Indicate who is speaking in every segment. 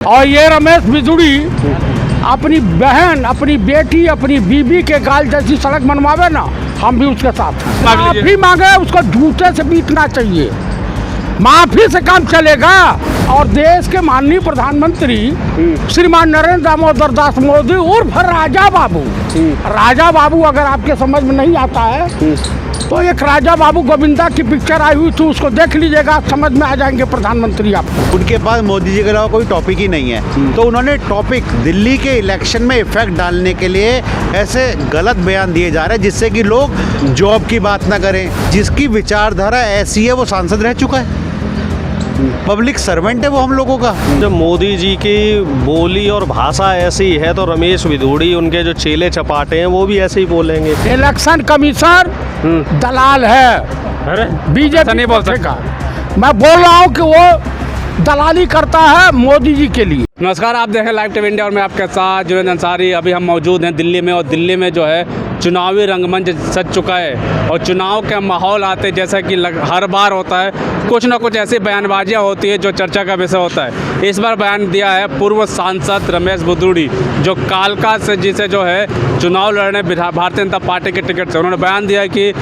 Speaker 1: और ये रमेश बिजुड़ी अपनी बहन, अपनी बेटी, अपनी बीबी के गाल जैसी सड़क बनवावे ना, हम भी उसके साथ हैं। माफी मांगे, उसको जूते से पीटना चाहिए, माफी से काम चलेगा। और देश के माननीय प्रधानमंत्री श्रीमान नरेंद्र दामोदर दास मोदी उर्फ राजा बाबू अगर आपके समझ में नहीं आता है तो एक राजा बाबू गोविंदा की पिक्चर आई हुई थी, उसको देख लीजिएगा, समझ में आ जाएंगे प्रधानमंत्री आपको।
Speaker 2: उनके पास मोदी जी के अलावा कोई टॉपिक ही नहीं है, तो उन्होंने टॉपिक दिल्ली के इलेक्शन में इफेक्ट डालने के लिए ऐसे गलत बयान दिए जा रहे हैं जिससे कि लोग जॉब की बात ना करें। जिसकी विचारधारा ऐसी है वो सांसद रह चुका है, पब्लिक सर्वेंट है वो हम लोगों का।
Speaker 3: जब मोदी जी की बोली और भाषा ऐसी है तो रमेश बिधूड़ी उनके जो चेले चपाटे हैं वो भी ऐसे ही बोलेंगे।
Speaker 1: इलेक्शन कमीशन दलाल है, बीजेपी नहीं बोल सकता। मैं बोल रहा हूँ कि वो दलाली करता है मोदी जी के लिए।
Speaker 4: नमस्कार, आप देखें लाइव टीवी इंडिया और मैं आपके साथ जुनेद अंसारी। अभी हम मौजूद हैं दिल्ली में और दिल्ली में जो है चुनावी रंगमंच सज चुका है और चुनाव के माहौल आते जैसा कि हर बार होता है, कुछ ना कुछ ऐसी बयानबाजियाँ होती है जो चर्चा का विषय होता है। इस बार बयान दिया है पूर्व सांसद रमेश बिधूड़ी जो कालका से जिसे जो है चुनाव लड़ने भारतीय जनता पार्टी के टिकट से, उन्होंने बयान दिया है कि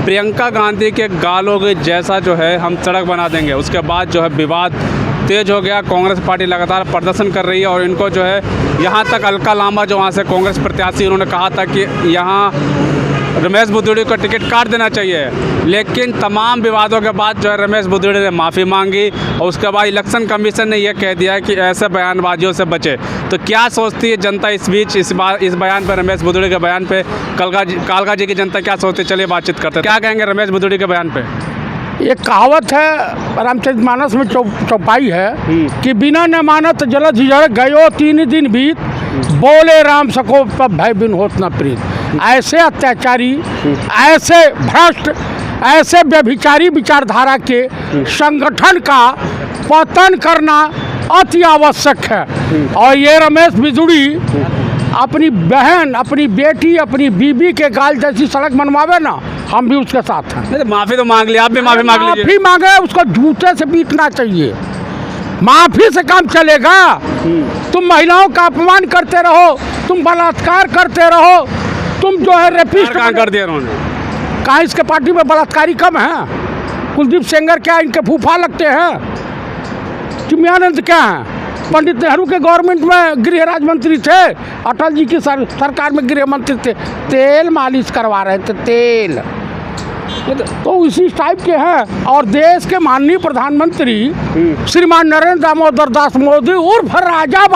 Speaker 4: प्रियंका गांधी के गालों के जैसा जो है हम सड़क बना देंगे। उसके बाद जो है विवाद तेज हो गया, कांग्रेस पार्टी लगातार प्रदर्शन कर रही है और इनको जो है यहाँ तक अलका लांबा जो वहाँ से कांग्रेस प्रत्याशी, उन्होंने कहा था कि यहाँ रमेश बिधूड़ी को टिकट काट देना चाहिए। लेकिन तमाम विवादों के बाद जो है रमेश बिधूड़ी ने माफ़ी मांगी और उसके बाद इलेक्शन कमीशन ने यह कह दिया कि ऐसे बयानबाजियों से बचे। तो क्या सोचती है जनता इस बीच इस बयान पर, रमेश बिधूड़ी के बयान पे कालका जी की जनता क्या सोचती है? चलिए बातचीत करते हैं। क्या कहेंगे रमेश बिधूड़ी के बयान पे?
Speaker 1: एक कहावत है रामचरितमानस में चौपाई है कि बिना न मानत जलद हिजड़ गयो 3 दिन बीत, बोले राम सको तब भय बिन होत न प्रीत। ऐसे अत्याचारी, ऐसे भ्रष्ट, ऐसे व्यभिचारी विचारधारा के संगठन का पतन करना अति आवश्यक है। और ये रमेश बिधूड़ी अपनी बहन, अपनी बेटी, अपनी बीबी के गाल जैसी सड़क बनवावे ना, हम भी उसके साथ हैं।
Speaker 4: माफ़ी तो मांग लिया, आप भी माफ़ी मांग लीजिए।
Speaker 1: माफ़ी मांगे, उसको जूते से पीटना चाहिए, माफ़ी से काम चलेगा। तुम महिलाओं का अपमान करते रहो, तुम बलात्कार करते रहो, तुम जो है रेपिस्ट
Speaker 4: कर दिया उन्होंने।
Speaker 1: कहाँ इसके पार्टी में बलात्कारी कम है? कुलदीप सेंगर क्या इनके फूफा लगते हैं? चिमयानंद क्या हैं? पंडित नेहरू के गवर्नमेंट में गृह राज्य मंत्री थे, अटल जी की सरकार में गृह मंत्री थे, तेल मालिश करवा रहे थे, तेल। तो इसी टाइप के हैं। और देश के माननीय प्रधानमंत्री श्रीमान नरेंद्र दामोदर दास मोदी उर्फ राजा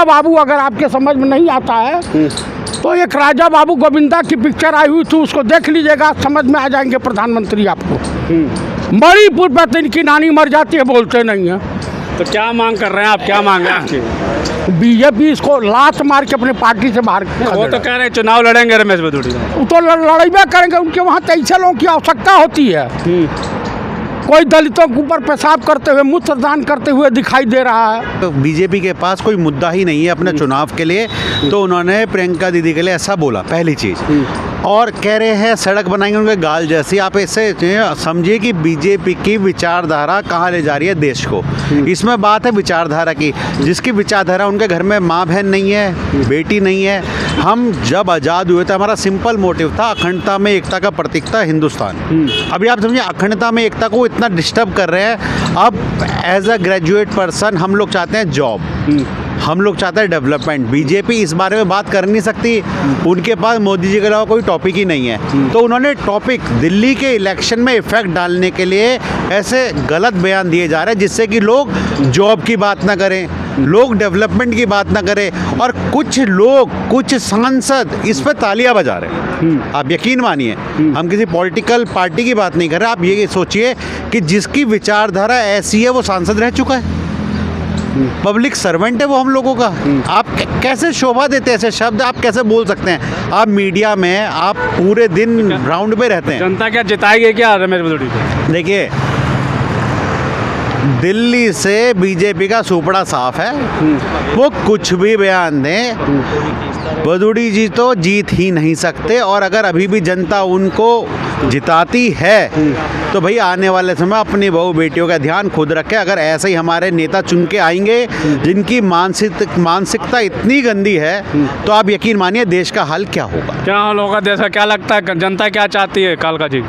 Speaker 1: बाबू अगर आपके समझ में नहीं आता है तो एक राजा बाबू गोविंदा की पिक्चर आई हुई थी, उसको देख लीजिएगा, समझ में आ जाएंगे प्रधानमंत्री आपको। मणिपुर में तो इनकी नानी मर जाती है, बोलते नहीं है।
Speaker 4: तो क्या मांग कर रहे हैं आप? क्या मांग रहे हैं आपकी?
Speaker 1: बीजेपी इसको लात मार के अपने पार्टी से बाहर।
Speaker 4: वो तो कह रहे हैं चुनाव लड़ेंगे रमेश बिधूड़ी,
Speaker 1: तो लड़ाई करेंगे। उनके वहाँ 23 लोगों की आवश्यकता होती है। कोई दलितों के ऊपर पेशाब करते हुए, मूत्रदान करते हुए दिखाई दे रहा है।
Speaker 2: तो बीजेपी के पास कोई मुद्दा ही नहीं है अपने चुनाव के लिए, तो उन्होंने प्रियंका दीदी के लिए ऐसा बोला, पहली चीज़। और कह रहे हैं सड़क बनाएंगे उनके गाल जैसी। आप इससे समझिए कि बीजेपी की विचारधारा कहाँ ले जा रही है देश को। इसमें बात है विचारधारा की, जिसकी विचारधारा उनके घर में माँ बहन नहीं है, बेटी नहीं है। हम जब आज़ाद हुए थे हमारा सिंपल मोटिव था अखंडता में एकता का प्रतीक था हिंदुस्तान। अभी आप समझिए अखंडता में एकता को इतना डिस्टर्ब कर रहे हैं। अब एज अ ग्रेजुएट पर्सन हम लोग चाहते हैं जॉब, हम लोग चाहते हैं डेवलपमेंट। बीजेपी इस बारे में बात कर नहीं सकती, उनके पास मोदी जी के अलावा कोई टॉपिक ही नहीं है, तो उन्होंने टॉपिक दिल्ली के इलेक्शन में इफेक्ट डालने के लिए ऐसे गलत बयान दिए जा रहे हैं जिससे कि लोग जॉब की बात ना करें, लोग डेवलपमेंट की बात ना करें। और कुछ लोग, कुछ सांसद इस पर तालियां बजा रहे हैं। आप यकीन मानिए, हम किसी पॉलिटिकल पार्टी की बात नहीं कर रहे। आप ये सोचिए कि जिसकी विचारधारा ऐसी है वो सांसद रह चुका है, पब्लिक सर्वेंट है वो हम लोगों का। आप कैसे शोभा देते हैं ऐसे शब्द? आप कैसे बोल सकते हैं? आप मीडिया में आप पूरे दिन राउंड पे रहते हैं।
Speaker 4: जनता क्या जिताएगी क्या रमेश बिधूड़ी को?
Speaker 2: देखिए, दिल्ली से बीजेपी का सुपड़ा साफ है, वो कुछ भी बयान दें, बिधूड़ी जी तो जीत ही नहीं सकते। और अगर अभी भी जनता उनको जिताती है तो तो भाई आने वाले समय अपनी बहू बेटियों का ध्यान खुद रखें। अगर ऐसे ही हमारे नेता चुन के आएंगे जिनकी मानसिकता इतनी गंदी है, तो आप यकीन मानिए देश का हाल क्या होगा।
Speaker 4: क्या हाल होगा देश का, क्या लगता है जनता क्या चाहती है कालका जी?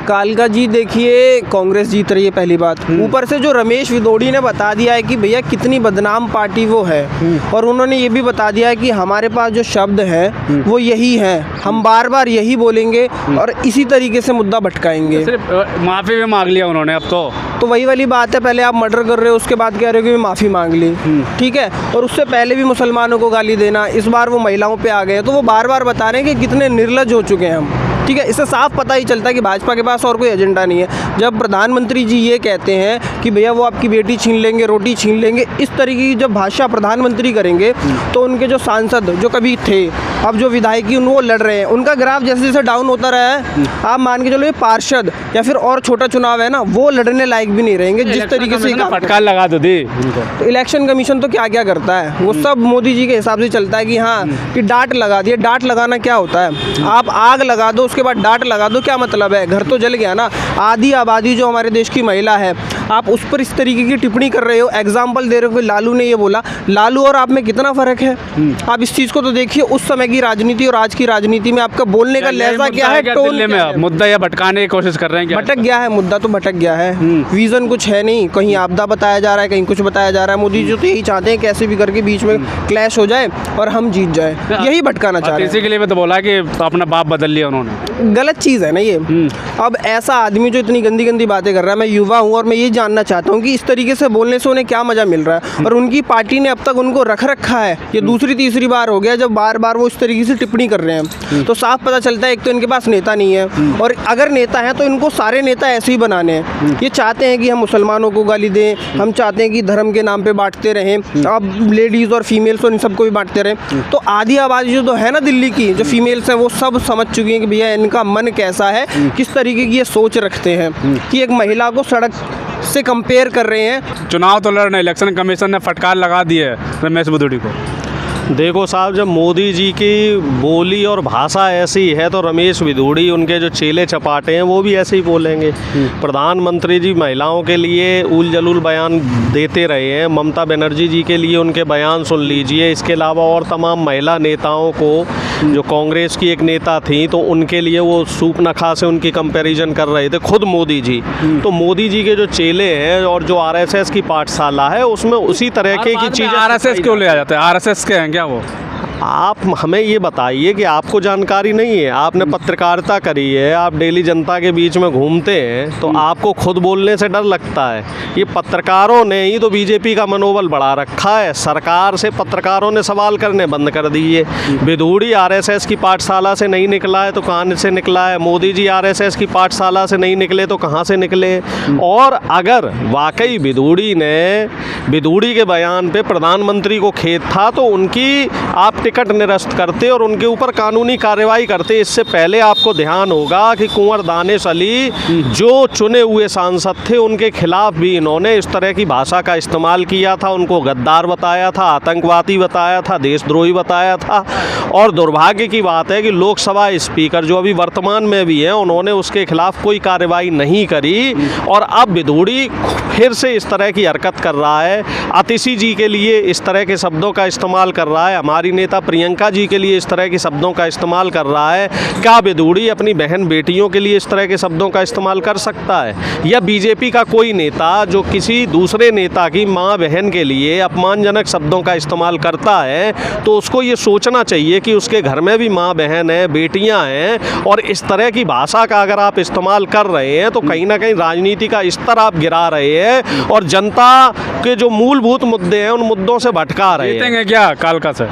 Speaker 5: कालका जी देखिए, कांग्रेस जीत रही है पहली बात। ऊपर से जो रमेश विदोड़ी ने बता दिया है कि भैया कितनी बदनाम पार्टी वो है, और उन्होंने ये भी बता दिया है कि हमारे पास जो शब्द है वो यही है, हम बार बार यही बोलेंगे और इसी तरीके से मुद्दा भटकाएंगे।
Speaker 4: सिर्फ माफ़ी भी मांग लिया उन्होंने अब तो
Speaker 5: वही वाली बात है, पहले आप मर्डर कर रहे हो, उसके बाद कह रहे हो कि माफ़ी मांग ली, ठीक है। और उससे पहले भी मुसलमानों को गाली देना, इस बार वो महिलाओं पे आ गए हैं। तो वो बार बार बता रहे हैं कि कितने निर्लज हो चुके हैं हम, ठीक है। इससे साफ पता ही चलता है कि भाजपा के पास और कोई एजेंडा नहीं है। जब प्रधानमंत्री जी ये कहते हैं कि भैया वो आपकी बेटी छीन लेंगे, रोटी छीन लेंगे, इस तरीके की जब भाषा प्रधानमंत्री करेंगे, तो उनके जो सांसद जो कभी थे, अब जो विधायकी वो लड़ रहे हैं, उनका ग्राफ जैसे जैसे डाउन होता रहा है, आप मान के चलो ये पार्षद या फिर और छोटा चुनाव है ना, वो लड़ने लायक भी नहीं रहेंगे जिस तरीके से
Speaker 4: फटकार लगा दो दी।
Speaker 5: तो इलेक्शन कमीशन तो क्या क्या करता है, वो सब मोदी जी के हिसाब से चलता है कि हाँ कि डांट लगा दिए। डांट लगाना क्या होता है? आप आग लगा दो, उसके बाद डांट लगा दो, क्या मतलब है? घर तो जल गया ना। आधी आबादी जो हमारे देश की महिला है, आप उस पर इस तरीके की टिप्पणी कर रहे हो, एग्जाम्पल दे रहे हो कि लालू ने ये बोला। लालू और आप में कितना फ़र्क है? आप इस चीज़ को तो देखिए, उस समय की राजनीति और आज की राजनीति में आपका बोलने का लहजा क्या है, टोन
Speaker 4: दिल्ली में मुद्दा या भटकाने की कोशिश कर रहे हैं क्या?
Speaker 5: भटक गया है मुद्दा, तो भटक गया है। विजन कुछ है नहीं, कहीं आपदा बताया जा रहा है, कहीं कुछ बताया जा रहा है। मोदी जी तो यही चाहते हैं कैसे भी करके बीच में क्लैश हो जाए और हम जीत जाए, यही भटकाना चाह रहे हैं।
Speaker 4: इसी के लिए मैं तो बोला कि अपना बाप बदल लिया उन्होंने।
Speaker 5: गलत चीज़ है ना ये। अब ऐसा आदमी जो इतनी गंदी गंदी बातें कर रहा है, मैं युवा हूँ और मैं ये जानना चाहता हूँ कि इस तरीके से बोलने से उन्हें क्या मज़ा मिल रहा है। और उनकी पार्टी ने अब तक उनको रख रखा है, ये दूसरी तीसरी बार हो गया जब बार बार वो इस तरीके से टिप्पणी कर रहे हैं। तो साफ पता चलता है एक तो इनके पास नेता नहीं है, और अगर नेता हैं तो इनको सारे नेता ऐसे ही बनाने हैं। ये चाहते हैं कि हम मुसलमानों को गाली दें, हम चाहते हैं कि धर्म के नाम पे बांटते रहें, अब लेडीज़ और फीमेल्स और इन सबको भी बांटते रहें। तो आधी आबादी जो तो है ना दिल्ली की, जो फीमेल्स हैं, वो सब समझ चुकी हैं कि भैया इनका मन कैसा है, किस तरीके की ये सोच रखते हैं कि एक महिला को सड़क से कंपेयर कर रहे हैं।
Speaker 4: चुनाव तो लड़ने, इलेक्शन कमीशन ने फटकार लगा दी है रमेश विदोड़ी को।
Speaker 3: देखो साहब, जब मोदी जी की बोली और भाषा ऐसी है तो रमेश विदोड़ी, उनके जो चेले चपाटे हैं, वो भी ऐसे ही बोलेंगे। प्रधानमंत्री जी महिलाओं के लिए उल जलूल बयान देते रहे हैं, ममता बनर्जी जी के लिए उनके बयान सुन लीजिए। इसके अलावा और तमाम महिला नेताओं को, जो कांग्रेस की एक नेता थी, तो उनके लिए वो सूप नखा से उनकी कंपैरिजन कर रहे थे खुद मोदी जी। तो मोदी जी के जो चेले हैं और जो आरएसएस की पाठशाला है, उसमें उसी तरह की चीज़ें।
Speaker 4: आरएसएस क्यों ले आ जाते हैं? आरएसएस के हैं क्या वो?
Speaker 3: आप हमें ये बताइए कि आपको जानकारी नहीं है? आपने पत्रकारिता करी है, आप डेली जनता के बीच में घूमते हैं, तो आपको खुद बोलने से डर लगता है। ये पत्रकारों ने ही तो बीजेपी का मनोबल बढ़ा रखा है। सरकार से पत्रकारों ने सवाल करने बंद कर दिए। विदोड़ी आरएसएस की पाठशाला से नहीं निकला है तो कहाँ से निकला है? मोदी जी आरएसएस की पाठशाला से नहीं निकले तो कहाँ से निकले? और अगर वाकई विदोड़ी के बयान पे प्रधानमंत्री को खेद था, तो उनकी आप टिकट निरस्त करते और उनके ऊपर कानूनी कार्रवाई करते। इससे पहले आपको ध्यान होगा कि कुंवर दानिश अली जो चुने हुए सांसद थे, उनके खिलाफ भी इन्होंने इस तरह की भाषा का इस्तेमाल किया था। उनको गद्दार बताया था, आतंकवादी बताया था, देशद्रोही बताया था। और दुर्भाग्य की बात है कि लोकसभा स्पीकर जो अभी वर्तमान में भी हैं, उन्होंने उसके खिलाफ कोई कार्रवाई नहीं करी। और अब विदोड़ी फिर से इस तरह की हरकत कर रहा है। आतिशी जी के लिए इस तरह के शब्दों का इस्तेमाल कर रहा है, हमारी नेता प्रियंका जी के लिए इस तरह के शब्दों का इस्तेमाल कर रहा है। क्या विदोड़ी अपनी बहन बेटियों के लिए इस तरह के शब्दों का इस्तेमाल कर सकता है? या बीजेपी का कोई नेता जो किसी दूसरे नेता की माँ बहन के लिए अपमानजनक शब्दों का इस्तेमाल करता है, तो उसको ये सोचना चाहिए कि उसके घर में भी माँ बहन है, बेटियाँ हैं, और इस तरह की भाषा का अगर आप इस्तेमाल कर रहे हैं तो कहीं ना कहीं राजनीति का स्तर आप गिरा रहे हैं और जनता के जो मूलभूत मुद्दे हैं उन मुद्दों से भटका रहे हैं।
Speaker 4: जीतेंगे क्या कालका से?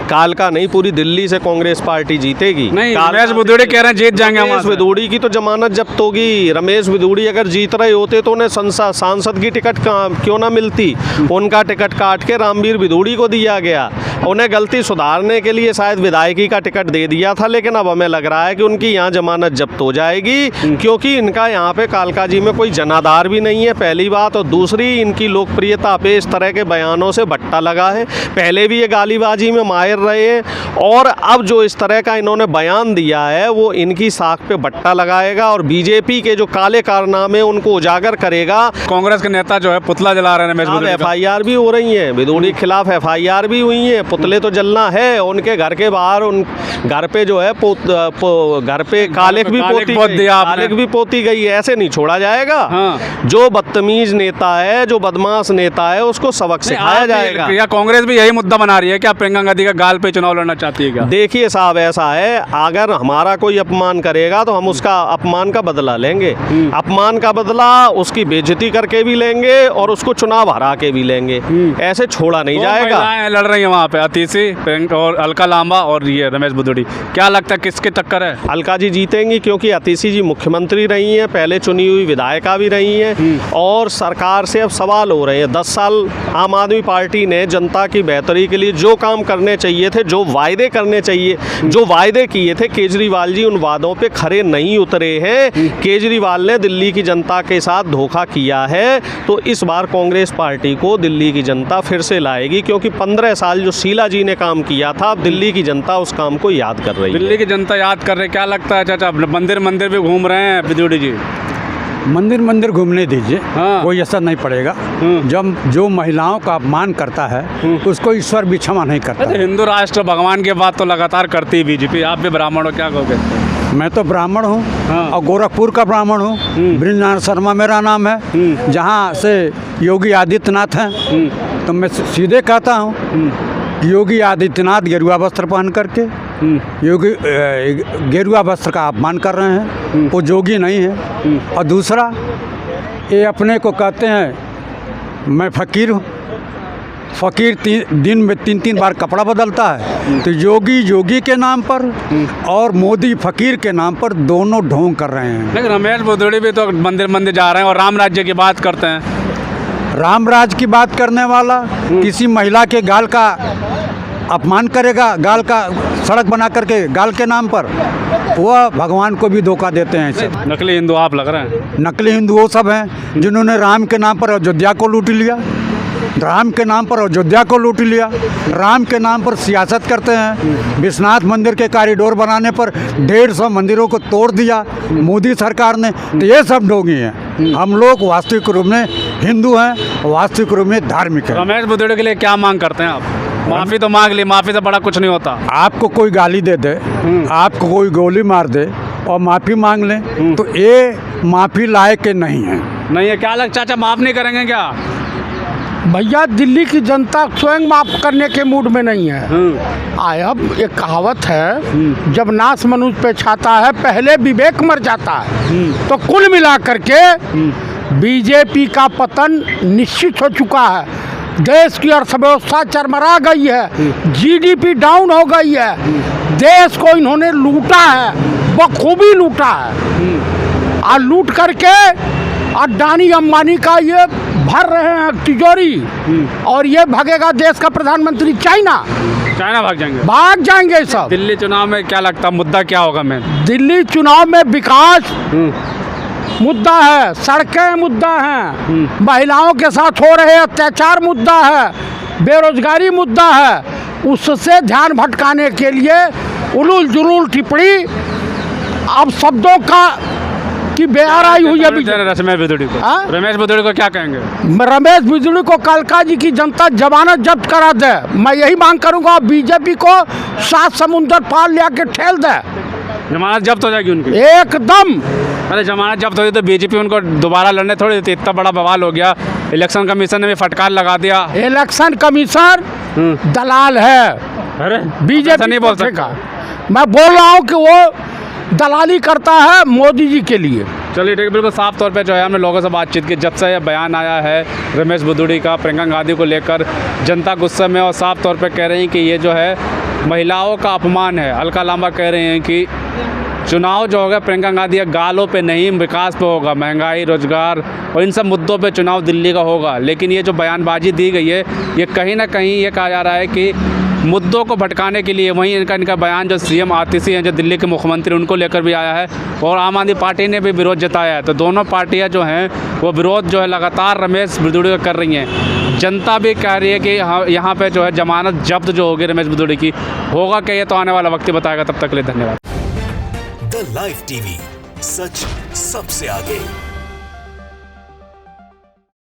Speaker 3: कालका नहीं, पूरी दिल्ली से कांग्रेस पार्टी जीतेगी।
Speaker 4: नहीं, रमेश विदोड़ी कह रहे हैं जीत जाएंगे।
Speaker 3: रमेश विदोड़ी की तो जमानत जब्त होगी। रमेश विदोड़ी अगर जीत रहे होते तो उन्हें सांसद की टिकट क्यों ना मिलती? उनका टिकट काट के रामवीर विदोड़ी को दिया गया। उन्हें गलती सुधारने के लिए शायद विधायकी का टिकट दे दिया था, लेकिन अब हमें लग रहा है कि उनकी यहाँ जमानत जब्त हो जाएगी, क्योंकि इनका यहाँ पे कालकाजी में कोई जनाधार भी नहीं है, पहली बात। और दूसरी, इनकी लोकप्रियता पे इस तरह के बयानों से भट्टा लगा है। पहले भी ये गालीबाजी में माहिर रहे हैं, और अब जो इस तरह का इन्होंने बयान दिया है वो इनकी साख पे भट्टा लगाएगा और बीजेपी के जो काले कारनामे उनको उजागर करेगा।
Speaker 4: कांग्रेस के नेता जो है पुतला जला रहे हैं रमेश भदौड़ी का।
Speaker 3: FIR भी हो रही हैं, भदौड़ी के खिलाफ FIR भी हुई हैं, पुतले तो जलना है। उनके घर के बाहर, उन घर पे जो है घर पे कालिक भी पोती गई है। ऐसे नहीं छोड़ा जाएगा।
Speaker 4: हाँ।
Speaker 3: जो बदतमीज नेता है, जो बदमाश नेता है, उसको सबक सिखाया जाएगा।
Speaker 4: या कांग्रेस भी यही मुद्दा बना रही है कि प्रियंका गांधी का गाल पे चुनाव लड़ना चाहती है क्या?
Speaker 3: देखिए साहब, ऐसा है, अगर हमारा कोई अपमान करेगा तो हम उसका अपमान का बदला लेंगे। अपमान का बदला उसकी बेइज्जती करके भी लेंगे और उसको चुनाव हरा के भी लेंगे। ऐसे छोड़ा नहीं जाएगा।
Speaker 4: लड़ रही है वहाँ पे, अतीसी और अलका लांबा और ये रमेश भदौड़ी। क्या लगता है किसके टक्कर है?
Speaker 3: अलका जी जीतेंगी, क्योंकि अतीसी जी मुख्यमंत्री रही हैं, पहले चुनी हुई विधायिका भी रही हैं, और सरकार से अब सवाल हो रहे हैं। 10 साल आम आदमी पार्टी ने जनता की बेहतरी के लिए जो काम करने चाहिए थे, जो वायदे करने चाहिए, जो वायदे किए थे, केजरीवाल जी उन वादों पे खरे नहीं उतरे हैं। केजरीवाल ने दिल्ली की जनता के साथ धोखा किया है। तो इस बार कांग्रेस पार्टी को दिल्ली की जनता फिर से लाएगी, क्योंकि 15 साल जो शीला जी ने काम किया था, अब दिल्ली की जनता उस काम को याद कर रही है।
Speaker 4: दिल्ली की जनता याद कर रही है। क्या लगता है चाचा, मंदिर मंदिर भी घूम रहे हैं भदौड़ी जी?
Speaker 1: मंदिर घूमने दीजिए।
Speaker 4: हाँ।
Speaker 1: कोई असर नहीं पड़ेगा। जब जो महिलाओं का अपमान करता है उसको ईश्वर भी क्षमा नहीं करता।
Speaker 4: हिंदू राष्ट्र भगवान के बात तो लगातार करती है बीजेपी। आप भी ब्राह्मण हो, क्या कहोगे?
Speaker 1: मैं तो ब्राह्मण हूँ।
Speaker 4: हाँ।
Speaker 1: और गोरखपुर का ब्राह्मण हूँ। बृंदावन शर्मा मेरा नाम है। जहाँ से योगी आदित्यनाथ हैं। तो मैं सीधे कहता हूँ, योगी आदित्यनाथ गेरुआ वस्त्र पहन करके योगी गेरुआ वस्त्र का अपमान कर रहे हैं। वो योगी नहीं है। और दूसरा, ये अपने को कहते हैं मैं फ़कीर हूँ। फ़कीर दिन में 3-3 बार कपड़ा बदलता है। तो योगी के नाम पर और मोदी फ़कीर के नाम पर दोनों ढोंग कर रहे हैं।
Speaker 4: लेकिन रमेश भदौड़ी भी तो मंदिर जा रहे हैं और राम राज्य की बात करते हैं।
Speaker 1: राम राज की बात करने वाला किसी महिला के गाल का अपमान करेगा, गाल का सड़क बना करके गाल के नाम पर, वह भगवान को भी धोखा देते हैं। सब
Speaker 4: नकली हिंदू आप लग रहे हैं।
Speaker 1: नकली हिंदू वो सब हैं जिन्होंने राम के नाम पर अयोध्या को लूट लिया। राम के नाम पर अयोध्या को लूट लिया। राम के नाम पर सियासत करते हैं। विश्वनाथ मंदिर के कॉरिडोर बनाने पर 150 मंदिरों को तोड़ दिया मोदी सरकार ने। तो ये सब ढोंगी हैं। हम लोग वास्तविक रूप में हिंदू हैं, वास्तविक रूप में धार्मिक हैं।
Speaker 4: रमेश भदौड़ी के लिए क्या मांग करते हैं आप? माफ़ी तो मांग ली, माफ़ी से बड़ा कुछ नहीं होता।
Speaker 1: आपको कोई गाली दे दे, आपको कोई गोली मार दे और माफ़ी मांग लें, तो ये माफ़ी लायक के नहीं है।
Speaker 4: नहीं है क्या? चाचा माफ़ नहीं करेंगे क्या?
Speaker 1: भैया, दिल्ली की जनता स्वयं माफ करने के मूड में नहीं है। अब एक कहावत है, जब नाश मनुष्य पे छाता है पहले विवेक मर जाता है। तो कुल मिला करके बीजेपी का पतन निश्चित हो चुका है। देश की अर्थव्यवस्था चरमरा गई है। GDP डाउन हो गई है। देश को इन्होंने लूटा है, बखूबी लूटा है। और लूट करके अडानी अंबानी का ये भर रहे हैं तिजोरी। और ये भागेगा देश का प्रधानमंत्री चाइना भाग जाएंगे सब।
Speaker 4: दिल्ली चुनाव में क्या लगता है मुद्दा क्या होगा? मैं
Speaker 1: दिल्ली चुनाव में विकास मुद्दा है, सड़कें मुद्दा हैं, महिलाओं के साथ हो रहे अत्याचार मुद्दा है, बेरोजगारी मुद्दा है। उससे ध्यान भटकाने के लिए उलूल जुलूल टिप्पणी अब शब्दों का की बेहार आई हुई है।
Speaker 4: रमेश भदौड़ी को रमेश भदौड़ी को क्या कहेंगे?
Speaker 1: रमेश भदौड़ी को कालका जी की जनता जमानत जब्त करा दे। मैं यही मांग करूंगा। बीजेपी को 7 समुंदर पार ले आके ठेल दे।
Speaker 4: जमानत जब्त हो जाएगी उनकी
Speaker 1: एकदम।
Speaker 4: अरे जमानत जब्त होगी तो बीजेपी उनको दोबारा लड़ने थोड़ी देती। इतना बड़ा बवाल हो गया। इलेक्शन कमीशन ने भी फटकार लगा दिया।
Speaker 1: इलेक्शन कमीशन दलाल है।
Speaker 4: अरे
Speaker 1: बीजेपी
Speaker 4: नहीं बोल सकता।
Speaker 1: मैं बोल रहा हूँ कि वो दलाली करता है मोदी जी के लिए।
Speaker 4: चलिए ठीक है, बिल्कुल साफ तौर पे जो है हमने लोगों से बातचीत की। जब से यह बयान आया है रमेश भदौड़ी का प्रियंका गांधी को लेकर, जनता गुस्से में और साफ तौर पे कह रही हैं कि ये जो है महिलाओं का अपमान है। अलका लांबा कह रहे हैं कि चुनाव जो होगा प्रियंका गांधी गालों पे नहीं, विकास पे होगा, महंगाई, रोजगार और इन सब मुद्दों पे चुनाव दिल्ली का होगा। लेकिन ये जो बयानबाजी दी गई है, ये कहीं ना कहीं ये कहा जा रहा है कि मुद्दों को भटकाने के लिए। वहीं इनका बयान जो सीएम आतिशी हैं, जो दिल्ली के मुख्यमंत्री, उनको लेकर भी आया है और आम आदमी पार्टी ने भी विरोध जताया है। तो दोनों पार्टियां जो हैं वो विरोध जो है लगातार रमेश बिदुड़ी का कर रही हैं। जनता भी कह रही है कि यहाँ पे जो है जमानत जब्त जो होगी रमेश बिदुड़ी की, होगा क्या ये तो आने वाला वक्त ही बताएगा। तब तक के लिए धन्यवाद।
Speaker 6: द लाइव टीवी, सच सबसे आगे।